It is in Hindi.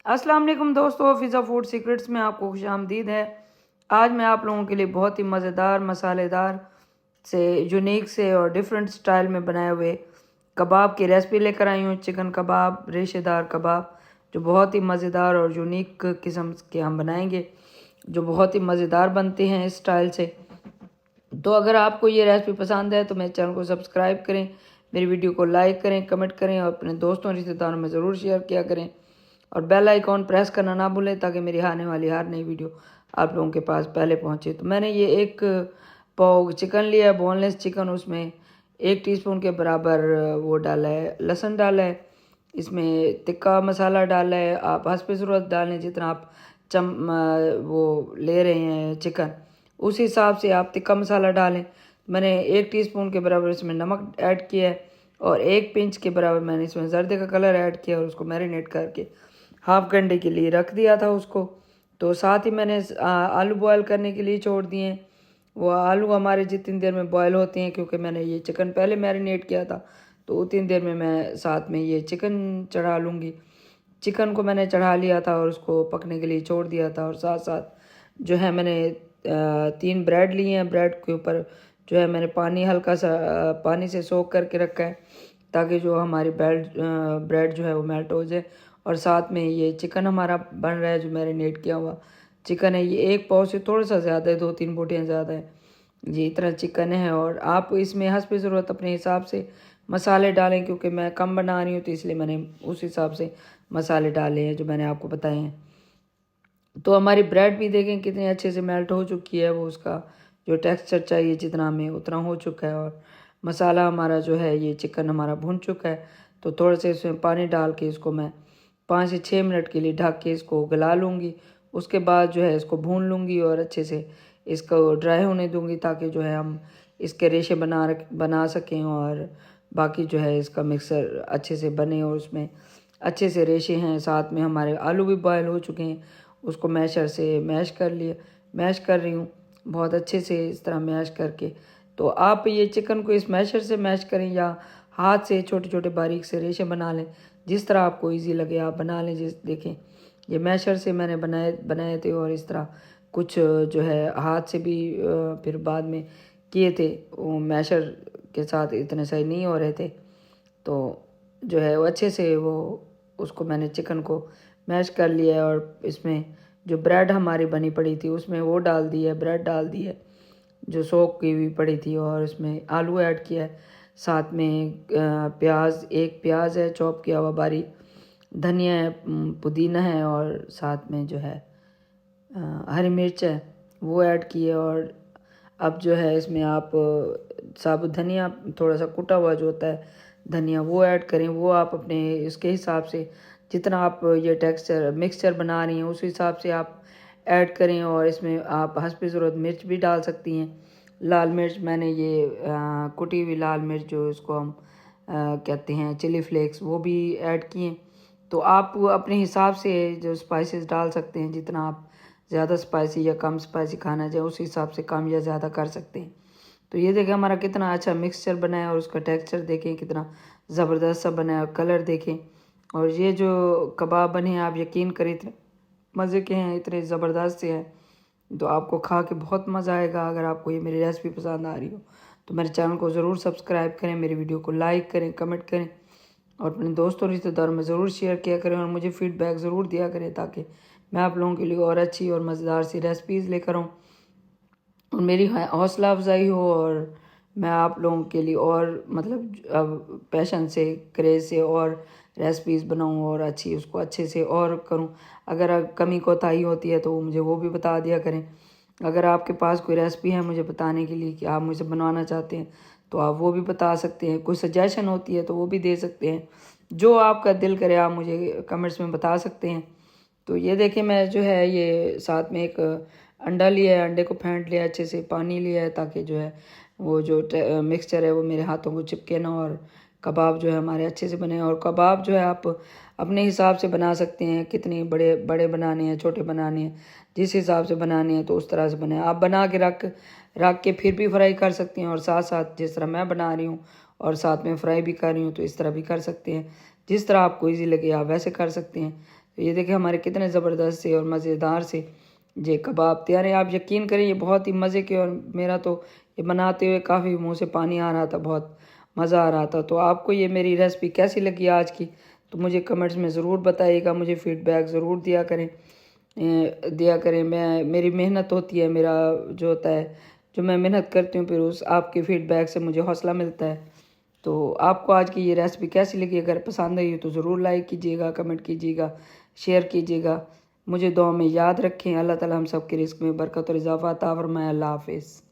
अस्सलाम वालेकुम दोस्तों, फ़िज़ा फूड सीक्रेट्स में आपको खुशामदीद है। आज मैं आप लोगों के लिए बहुत ही मज़ेदार, मसालेदार से यूनिक से और डिफरेंट स्टाइल में बनाए हुए कबाब की रेसिपी लेकर आई हूँ। चिकन कबाब, रेशेदार कबाब, जो बहुत ही मज़ेदार और यूनिक किस्म के हम बनाएंगे, जो बहुत ही मज़ेदार बनते हैं इस स्टाइल से। तो अगर आपको ये रेसिपी पसंद है तो मेरे चैनल को सब्सक्राइब करें, मेरी वीडियो को लाइक करें, कमेंट करें और अपने दोस्तों रिश्तेदारों में ज़रूर शेयर किया करें और बेल आइकॉन प्रेस करना ना भूलें ताकि मेरी आने वाली हर नई वीडियो आप लोगों के पास पहले पहुंचे। तो मैंने ये एक पाव चिकन लिया, बोनलेस चिकन, उसमें 1 टीस्पून के बराबर वो डाला है, लहसुन डाला है, इसमें तिक्का मसाला डाला है। आप हस्ब ज़रूरत डालें, जितना आप वो ले रहे हैं चिकन उस हिसाब से आप तिक्का मसाला डालें। मैंने 1 टीस्पून के बराबर इसमें नमक ऐड किया है और 1 पिंच के बराबर मैंने इसमें जर्दे का कलर ऐड किया और उसको मैरिनेट करके हाफ घंटे के लिए रख दिया था उसको। तो साथ ही मैंने आलू बॉयल करने के लिए छोड़ दिए हैं। वो आलू हमारे जितनी देर में बॉयल होते हैं, क्योंकि मैंने ये चिकन पहले मैरिनेट किया था, तो उतनी देर में मैं साथ में ये चिकन चढ़ा लूँगी। चिकन को मैंने चढ़ा लिया था और उसको पकने के लिए छोड़ दिया था। और साथ साथ जो है मैंने 3 ब्रेड लिए हैं। ब्रेड के ऊपर जो है मैंने पानी हल्का सा पानी से सोख करके रखा है ताकि जो हमारी ब्रेड जो है वो मेल्ट हो जाए। और साथ में ये चिकन हमारा बन रहा है, जो मैरिनेट किया हुआ चिकन है। ये 1 पाव से थोड़ा सा ज़्यादा है, 2-3 बोटियाँ ज़्यादा है, ये इतना चिकन है। और आप इसमें हस्ब ज़रूरत अपने हिसाब से मसाले डालें, क्योंकि मैं कम बना रही हूँ तो इसलिए मैंने उस हिसाब से मसाले डाले हैं जो मैंने आपको बताए हैं। तो हमारी ब्रेड भी देखें कितनी अच्छे से मेल्ट हो चुकी है, वो उसका जो टेक्सचर चाहिए जितना हमें उतना हो चुका है। और मसाला हमारा जो है, ये चिकन हमारा भुन चुका है। तो थोड़े से इसमें पानी डाल के इसको मैं 5 से 6 मिनट के लिए ढक के इसको गला लूँगी। उसके बाद जो है इसको भून लूँगी और अच्छे से इसको ड्राई होने दूँगी ताकि जो है हम इसके रेशे बना सकें और बाकी जो है इसका मिक्सर अच्छे से बने और उसमें अच्छे से रेशे हैं। साथ में हमारे आलू भी बॉयल हो चुके हैं, उसको मैशर से मैश कर रही हूँ बहुत अच्छे से इस तरह मैश करके। तो आप ये चिकन को इस मैशर से मैश करें या हाथ से छोटे छोटे बारीक से रेशे बना लें, जिस तरह आपको इजी लगे आप बना लें। जिस देखें ये मैशर से मैंने बनाए थे और इस तरह कुछ जो है हाथ से भी फिर बाद में किए थे, वो मैशर के साथ इतने सही नहीं हो रहे थे। तो जो है वो अच्छे से वो उसको मैंने चिकन को मैश कर लिया है और इसमें जो ब्रेड हमारी बनी पड़ी थी उसमें वो डाल दी है, ब्रेड डाल दी है जो सोक की हुई पड़ी थी, और इसमें आलू ऐड किया है। साथ में एक प्याज है चॉप किया हुआ बारीक, धनिया है, पुदीना है और साथ में जो है हरी मिर्च है वो ऐड की है। और अब जो है इसमें आप साबुत धनिया, थोड़ा सा कुटा हुआ जो होता है धनिया, वो ऐड करें। वो आप अपने इसके हिसाब से जितना आप ये टेक्सचर मिक्सचर बना रही हैं उस हिसाब से आप ऐड करें। और इसमें आप हस्ब ज़रूरत मिर्च भी डाल सकती हैं। लाल मिर्च मैंने ये कुटी हुई लाल मिर्च जो इसको हम कहते हैं चिली फ्लेक्स, वो भी ऐड किए। तो आप अपने हिसाब से जो स्पाइसेस डाल सकते हैं, जितना आप ज़्यादा स्पाइसी या कम स्पाइसी खाना चाहें उस हिसाब से कम या ज़्यादा कर सकते हैं। तो ये देखें हमारा कितना अच्छा मिक्सचर बना है और उसका टेक्सचर देखें कितना ज़बरदस्त सा बना है और कलर देखें। और ये जो कबाब बने हैं आप यकीन करें इतने मज़े के हैं, इतने ज़बरदस्त से हैं, तो आपको खा के बहुत मज़ा आएगा। अगर आपको ये मेरी रेसिपी पसंद आ रही हो तो मेरे चैनल को ज़रूर सब्सक्राइब करें, मेरी वीडियो को लाइक करें, कमेंट करें और अपने दोस्तों रिश्तेदारों में ज़रूर शेयर किया करें और मुझे फ़ीडबैक ज़रूर दिया करें ताकि मैं आप लोगों के लिए और अच्छी और मज़ेदार सी रेसिपीज़ लेकर आऊँ और मेरी हौसला अफजाई हो और मैं आप लोगों के लिए और मतलब अब पैशन से क्रेज़ से और रेसिपीज़ बनाऊँ और अच्छी उसको अच्छे से और करूँ। अगर कमी कोताही होती है तो मुझे वो भी बता दिया करें। अगर आपके पास कोई रेसिपी है मुझे बताने के लिए कि आप मुझे बनवाना चाहते हैं तो आप वो भी बता सकते हैं। कोई सजेशन होती है तो वो भी दे सकते हैं। जो आपका दिल करे आप मुझे कमेंट्स में बता सकते हैं। तो ये देखिए मैं जो है ये साथ में एक अंडा लिया है, अंडे को फेंट लिया, अच्छे से पानी लिया है ताकि जो है वो जो मिक्सचर है वो मेरे हाथों को चिपके ना और कबाब जो है हमारे अच्छे से बने। और कबाब जो है आप अपने हिसाब से बना सकते हैं, कितने बड़े बड़े बनाने हैं छोटे बनाने हैं, जिस हिसाब से बनाने हैं तो उस तरह से बने। आप बना के रख के फिर भी फ्राई कर सकते हैं और साथ साथ जिस तरह मैं बना रही हूँ और साथ में फ्राई भी कर रही हूँ तो इस तरह भी कर सकते हैं। जिस तरह आपको ईजी लगे आप वैसे कर सकते हैं। तो ये देखिए हमारे कितने ज़बरदस्त से और मज़ेदार से ये कबाब तैयार है। आप यकीन करें ये बहुत ही मज़े के, और मेरा तो ये बनाते हुए काफ़ी मुंह से पानी आ रहा था, बहुत मज़ा आ रहा था। तो आपको ये मेरी रेसिपी कैसी लगी आज की, तो मुझे कमेंट्स में ज़रूर बताइएगा, मुझे फ़ीडबैक ज़रूर दिया करें। मैं मेरी मेहनत होती है, मेरा जो होता है, जो मैं मेहनत करती हूँ, फिर उस आपके फ़ीडबैक से मुझे हौसला मिलता है। तो आपको आज की ये रेसिपी कैसी लगी? अगर पसंद आई हो तो ज़रूर लाइक कीजिएगा, कमेंट कीजिएगा, शेयर कीजिएगा। मुझे दुआ में याद रखें। अल्लाह ताला हम सब के रिज़्क़ में बरकत और इज़ाफ़ा अता फ़रमाए। अल्लाह हाफ़िज़।